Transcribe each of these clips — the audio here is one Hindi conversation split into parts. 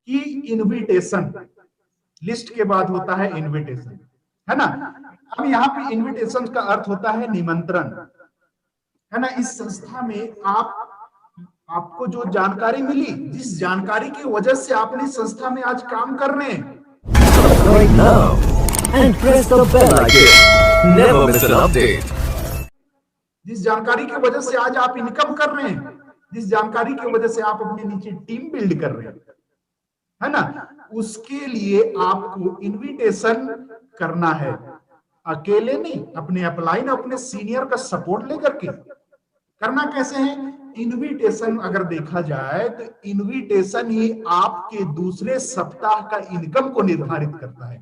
कि इनविटेशन, लिस्ट के बाद होता है इनविटेशन, है ना। अब यहाँ पे इनविटेशन का अर्थ होता है निमंत्रण, है ना। इस संस्था में आपको जो जानकारी मिली, जिस जानकारी की वजह से आपने इस संस्था में आज काम कर रहे हैं, right now and press the bell icon. Never miss an update. जिस जानकारी की वजह से आज आप इनकम कर रहे हैं, जिस जानकारी की वजह से आप अपने नीचे टीम बिल्ड कर रहे हैं, है ना, उसके लिए आपको इनविटेशन करना है। अकेले नहीं, अपने अपलाइन, अपने सीनियर का सपोर्ट लेकर के करना। कैसे है इनविटेशन? अगर देखा जाए तो इनविटेशन ही आपके दूसरे सप्ताह का इनकम को निर्धारित करता है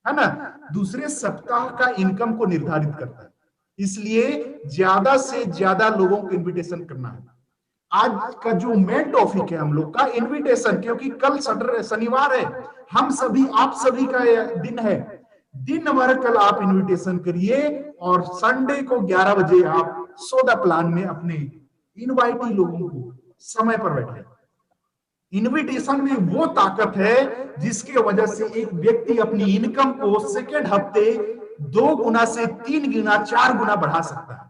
ना। दूसरे सप्ताह का इनकम को निर्धारित करता है। इसलिए ज्यादा से ज्यादा लोगों को इनविटेशन करना है। आज का जो मेन टॉपिक है हम लोग का इनविटेशन, क्योंकि कल शनिवार है, हम सभी, आप सभी का दिन है। दिन भर कल आप इनविटेशन करिए और संडे को 11 बजे आप सौदा प्लान में अपने इनवाइटी लोगों को समय पर बैठे। इनविटेशन में वो ताकत है जिसके वजह से एक व्यक्ति अपनी इनकम को सेकेंड हफ्ते 2 गुना से 3 गुना 4 गुना बढ़ा सकता है।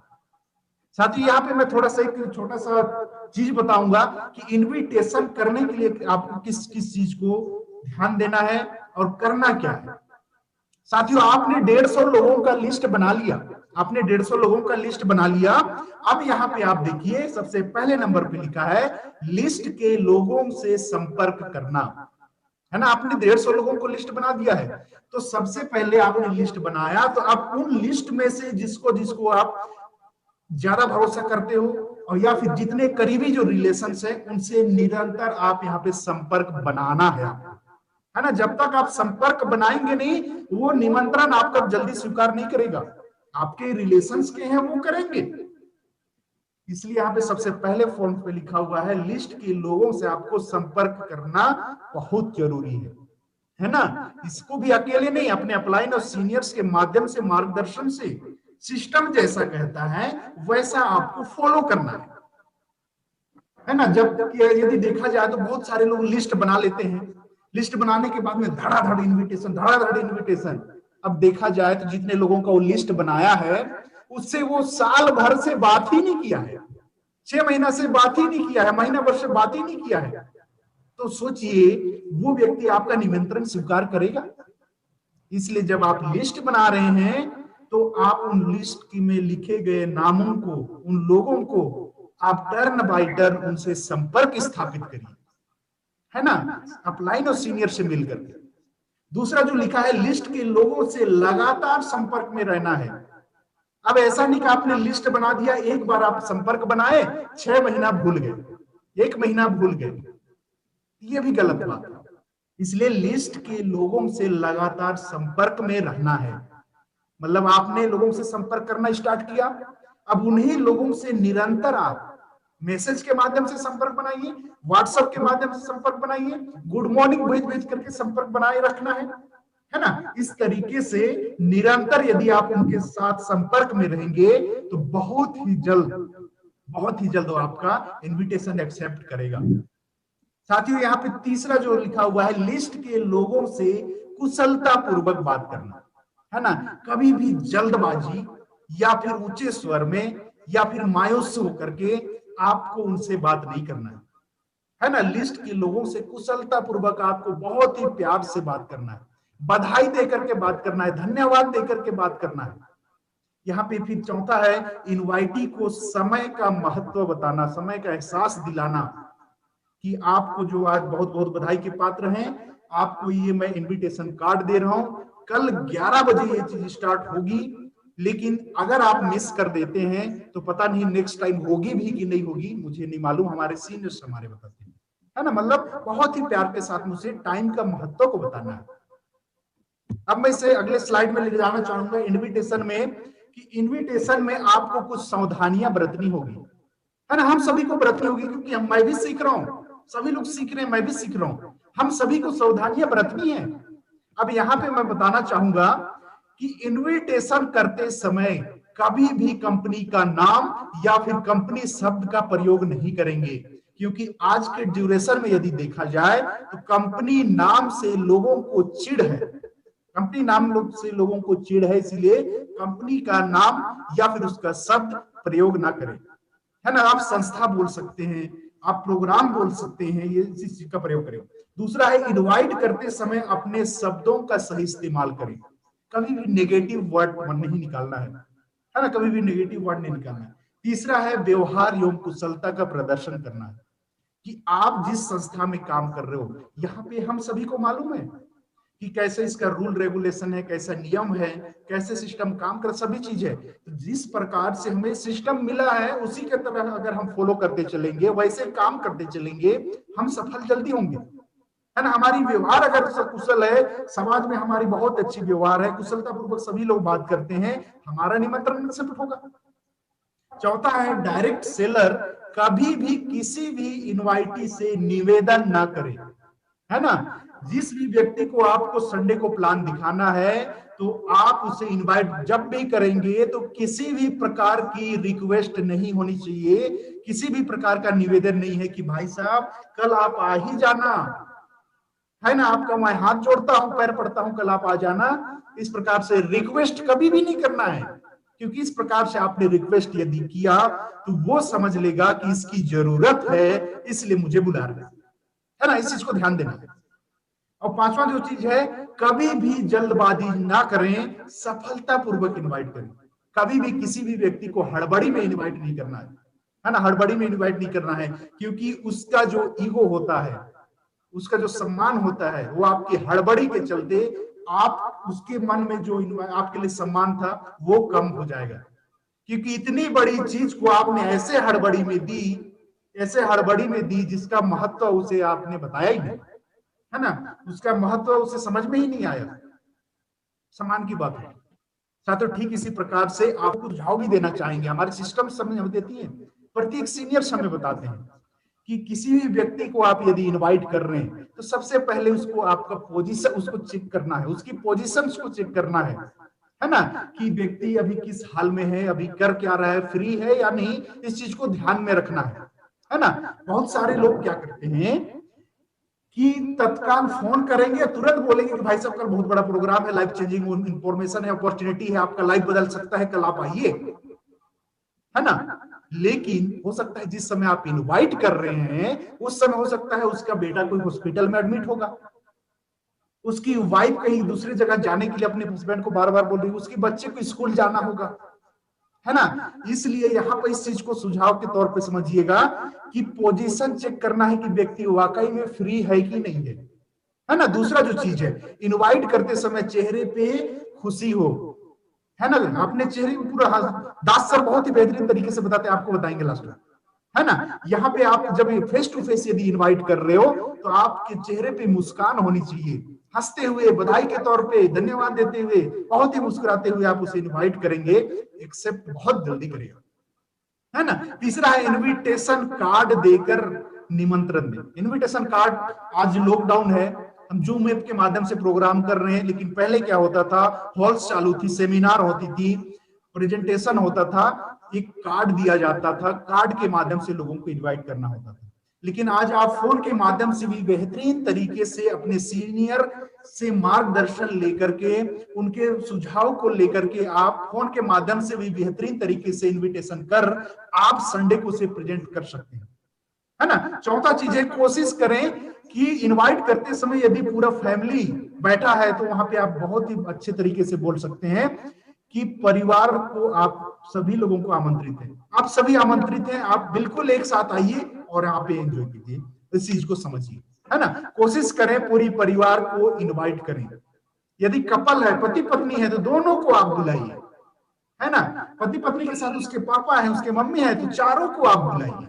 साथियों, यहाँ पे मैं थोड़ा सा एक छोटा सा चीज बताऊंगा कि इनविटेशन करने के लिए आपको किस किस चीज को ध्यान देना है और करना क्या है। साथियों, आपने 150 लोगों का लिस्ट बना लिया, आपने 150 लोगों का लिस्ट बना लिया। अब यहाँ पे आप देखिए, सबसे पहले नंबर पे लिखा है लिस्ट के लोगों से संपर्क करना, है ना। आपने 150 लोगों को लिस्ट बना दिया है, तो सबसे पहले आपने लिस्ट बनाया, तो आप उन लिस्ट में से जिसको जिसको आप ज्यादा भरोसा करते हो और या फिर जितने करीबी जो रिलेशंस है उनसे निरंतर आप यहाँ पे संपर्क बनाना है ना। जब तक आप संपर्क बनाएंगे नहीं, वो निमंत्रण आपका जल्दी स्वीकार नहीं करेगा। आपके रिलेशंस के हैं वो करेंगे। इसलिए यहाँ पे सबसे पहले फॉर्म पे लिखा हुआ है लिस्ट के लोगों से आपको संपर्क करना बहुत जरूरी है ना। इसको भी अकेले नहीं, अपने अपलाइन और सीनियर्स के माध्यम से, मार्गदर्शन से, सिस्टम जैसा कहता है वैसा आपको फॉलो करना है ना। जब यदि देखा जाए तो बहुत सारे लोग लिस्ट बना लेते हैं, लिस्ट बनाने के बाद में धड़ाधड़ इनविटेशन, धड़ाधड़ इनविटेशन। अब देखा जाए तो जितने लोगों का वो लिस्ट बनाया है उससे वो साल भर से बात ही नहीं किया है, 6 महीना से बात ही नहीं किया है, महीना भर से बात ही नहीं किया है। तो सोचिए वो व्यक्ति आपका निमंत्रण स्वीकार करेगा? इसलिए जब आप लिस्ट बना रहे हैं तो आप उन लिस्ट में लिखे गए नामों को, उन लोगों को आप टर्न बाय टर्न उनसे संपर्क स्थापित करिए, है ना, अपलाइन और सीनियर से मिलकर के। दूसरा जो लिखा है लिस्ट के लोगों से लगातार संपर्क में रहना है। अब ऐसा नहीं कि आपने लिस्ट बना दिया, एक बार आप संपर्क बनाए, 6 महीना भूल गए, 1 महीना भूल गए, ये भी गलत बात है। इसलिए लिस्ट के लोगों से लगातार संपर्क में रहना है। मतलब आपने लोगों से संपर्क करना स्टार्ट किया, अब उन्हीं लोगों से निरंतर आप मैसेज के माध्यम से संपर्क बनाइए, व्हाट्सएप के माध्यम से संपर्क बनाइए, गुड मॉर्निंग भेज भेज करके संपर्क बनाए रखना है ना। इस तरीके से निरंतर यदि आप उनके साथ संपर्क में रहेंगे तो बहुत ही जल्द वो आपका इनविटेशन एक्सेप्ट करेगा। साथियों, यहाँ पे तीसरा जो लिखा हुआ है लिस्ट के लोगों से कुशलता पूर्वक बात करना, है ना। कभी भी जल्दबाजी या फिर ऊंचे स्वर में या फिर मायूस होकर के आपको उनसे बात नहीं करना है ना। लिस्ट के लोगों से कुशलता पूर्वक आपको बहुत ही प्यार से बात करना है, बधाई देकर के बात करना है, धन्यवाद देकर के बात करना है। यहाँ पे फिर चौथा है इनवाइटी को समय का महत्व बताना, समय का एहसास दिलाना कि आपको जो आज बहुत बहुत बधाई के पात्र हैं, आपको ये मैं इनविटेशन कार्ड दे रहा हूं, कल 11 बजे ये चीज स्टार्ट होगी, लेकिन अगर आप मिस कर देते हैं तो पता नहीं नेक्स्ट टाइम होगी भी कि नहीं होगी, मुझे नहीं मालूम, हमारे सीनियर्स हमारे बताते हैं, है ना। मतलब बहुत ही प्यार के साथ मुझे टाइम का महत्व को बताना है। अब मैं इसे अगले स्लाइड में ले जाना चाहूंगा इनविटेशन में, कि इनविटेशन में आपको कुछ सावधानियां बरतनी होगी, है ना। हम सभी को बरतनी होगी, क्योंकि मैं भी सीख रहा हूं, सभी लोग सीख रहे हैं, मैं भी सीख रहा हूं, हम सभी को सावधानियां बरतनी है। अब यहाँ पे मैं बताना चाहूंगा कि इनविटेशन करते समय कभी भी कंपनी का नाम या फिर कंपनी शब्द का प्रयोग नहीं करेंगे। क्योंकि आज के ड्यूरेशन में यदि देखा जाए तो कंपनी नाम से लोगों को चिढ़ है, कंपनी नाम से लोगों को चिढ़ है, इसलिए कंपनी का नाम या फिर उसका शब्द प्रयोग ना करें, है ना। आप संस्था बोल सकते हैं, आप प्रोग्राम बोल सकते हैं, ये इसी चीज का प्रयोग करें। दूसरा है इनवाइट करते समय अपने शब्दों का सही इस्तेमाल करें, कभी भी नेगेटिव वर्ड नहीं निकालना है ना, कभी भी नेगेटिव वर्ड नहीं निकालना है। तीसरा है व्यवहार एवं कुशलता का प्रदर्शन करना है, कि आप जिस संस्था में काम कर रहे हो, यहाँ पे हम सभी को मालूम है कि कैसे इसका रूल रेगुलेशन है, कैसा नियम है, कैसे सिस्टम काम कर, सभी चीज है। तो जिस प्रकार से हमें सिस्टम मिला है उसी के तरह अगर हम फॉलो करते चलेंगे, वैसे काम करते चलेंगे, हम सफल जल्दी होंगे, है ना। हमारी व्यवहार अगर कुशल है, समाज में हमारी बहुत अच्छी व्यवहार है, कुशलता पूर्वक सभी लोग बात करते हैं, हमारा निमंत्रण एक्सेप्ट होगा। चौथा है डायरेक्ट सेलर कभी भी किसी भी इनवाइटी से निवेदन ना करे, है ना। जिस भी व्यक्ति को आपको संडे को प्लान दिखाना है तो आप उसे इनवाइट जब भी करेंगे तो किसी भी प्रकार की रिक्वेस्ट नहीं होनी चाहिए, किसी भी प्रकार का निवेदन नहीं है कि भाई साहब कल आप आ ही जाना, है ना, आपका मैं हाथ जोड़ता हूं, पैर पड़ता हूं, कल आप आ जाना। इस प्रकार से रिक्वेस्ट कभी भी नहीं करना है, क्योंकि इस प्रकार से आपने रिक्वेस्ट यदि किया तो वो समझ लेगा कि इसकी जरूरत है, इसलिए मुझे बुला रहा है ना। इस चीज को ध्यान देना है। और पांचवा जो चीज है, कभी भी जल्दबाजी ना करें, सफलता पूर्वक इनवाइट करें। कभी भी किसी भी व्यक्ति को हड़बड़ी में इनवाइट नहीं करना है ना, हड़बड़ी में इनवाइट नहीं करना है, क्योंकि उसका जो ईगो होता है, उसका जो सम्मान होता है, वो आपकी हड़बड़ी के चलते आप उसके मन में जो आपके लिए सम्मान था वो कम हो जाएगा, क्योंकि इतनी बड़ी चीज को आपने ऐसे हड़बड़ी में दी जिसका महत्व उसे आपने बताया ही नहीं, है ना, उसका महत्व उसे समझ में ही नहीं आया। सम्मान की बात है साथियों। ठीक इसी प्रकार से आपको सुझाव भी देना चाहेंगे, हमारे सिस्टम समझ हमें देती है, प्रत्येक सीनियर्स हमें बताते हैं कि किसी भी व्यक्ति को आप यदि इनवाइट कर रहे हैं तो सबसे पहले उसको आपका पोजीशन उसको चेक करना है, उसकी पोजीशन को चेक करना है ना, कि व्यक्ति अभी किस हाल में है, अभी कर क्या रहा है, फ्री है या नहीं, इस चीज को ध्यान में रखना है ना। बहुत सारे लोग क्या करते हैं कि तत्काल फोन करेंगे, तुरंत बोलेंगे कि भाई साहब कल बहुत बड़ा प्रोग्राम है, लाइफ चेंजिंग इंफॉर्मेशन है, अपॉर्चुनिटी है, आपका लाइफ बदल सकता है, कल आप आइए, है ना। लेकिन हो सकता है जिस समय आप इनवाइट कर रहे हैं उस समय हो सकता है उसका बेटा कोई हॉस्पिटल में एडमिट होगा, उसकी वाइफ कहीं दूसरी जगह जाने के लिए अपने हस्बैंड को बार बार बोल रही है, उसके बच्चे को स्कूल जाना होगा, है ना। इसलिए यहाँ पर इस चीज को सुझाव के तौर पे समझिएगा कि पोजीशन चेक करना है कि व्यक्ति वाकई में फ्री है कि नहीं है ना। दूसरा जो चीज है, इनवाइट करते समय चेहरे पे खुशी हो, है ना। अपने चेहरे में पूरा दास सर बहुत ही बेहतरीन तरीके से बताते हैं, आपको बताएंगे लास्ट में, है ना। यहाँ पे आप जब फेस टू फेस यदि इनवाइट कर रहे हो तो आपके चेहरे पे मुस्कान होनी चाहिए, हंसते हुए, बधाई के तौर पे, धन्यवाद देते हुए, बहुत ही मुस्कुराते हुए आप उसे इनवाइट करेंगे, एक्सेप्ट बहुत जल्दी करेगा, है ना। तीसरा है इनविटेशन कार्ड देकर निमंत्रण दें। इनविटेशन कार्ड, आज लॉकडाउन है, हम जूम ऐप के माध्यम से प्रोग्राम कर रहे हैं, लेकिन पहले क्या होता था, हॉल्स चालू थी, सेमिनार होती थी, प्रेजेंटेशन होता था, एक कार्ड दिया जाता था, कार्ड के माध्यम से लोगों को इनवाइट करना होता था। लेकिन आज आप फोन के माध्यम से भी बेहतरीन तरीके से अपने सीनियर से मार्गदर्शन लेकर के, उनके सुझाव को लेकर के आप फोन के माध्यम से भी बेहतरीन तरीके से इनविटेशन कर आप संडे को उसे प्रेजेंट कर सकते हैं, है ना। चौथा चीज है, कोशिश करें कि इनवाइट करते समय यदि पूरा फैमिली बैठा है तो वहां पे आप बहुत ही अच्छे तरीके से बोल सकते हैं कि परिवार को, आप सभी लोगों को आमंत्रित है, आप सभी आमंत्रित हैं, आप बिल्कुल एक साथ आइए और आप एंजॉय कीजिए, इस चीज को समझिए, है ना। कोशिश करें पूरी परिवार को इनवाइट करें। यदि कपल है, पति पत्नी है, तो दोनों को आप बुलाइए, है ना। पति पत्नी के साथ उसके पापा है, उसके मम्मी है, तो चारों को आप बुलाइए,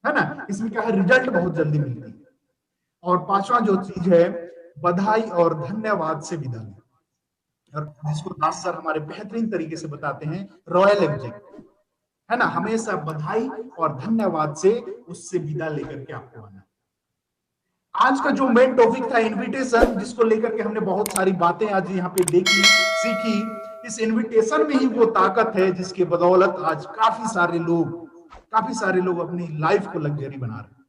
है ना। इसमें क्या है, रिजल्ट बहुत जल्दी मिलती है। और पांचवा जो चीज है, बधाई और धन्यवाद से विदा लें, और जिसको दास सर हमारे बेहतरीन तरीके से बताते हैं, रॉयल एग्जिट, है ना। हमेशा बधाई और धन्यवाद से उससे विदा लेकर के आपको आना। आज का जो मेन टॉपिक था इनविटेशन, जिसको लेकर के हमने बहुत सारी बातें आज यहाँ पे देखी, सीखी। इस इनविटेशन में ही वो ताकत है जिसके बदौलत आज काफी काफी सारे लोग अपनी लाइफ को लग्जरी बना रहे हैं।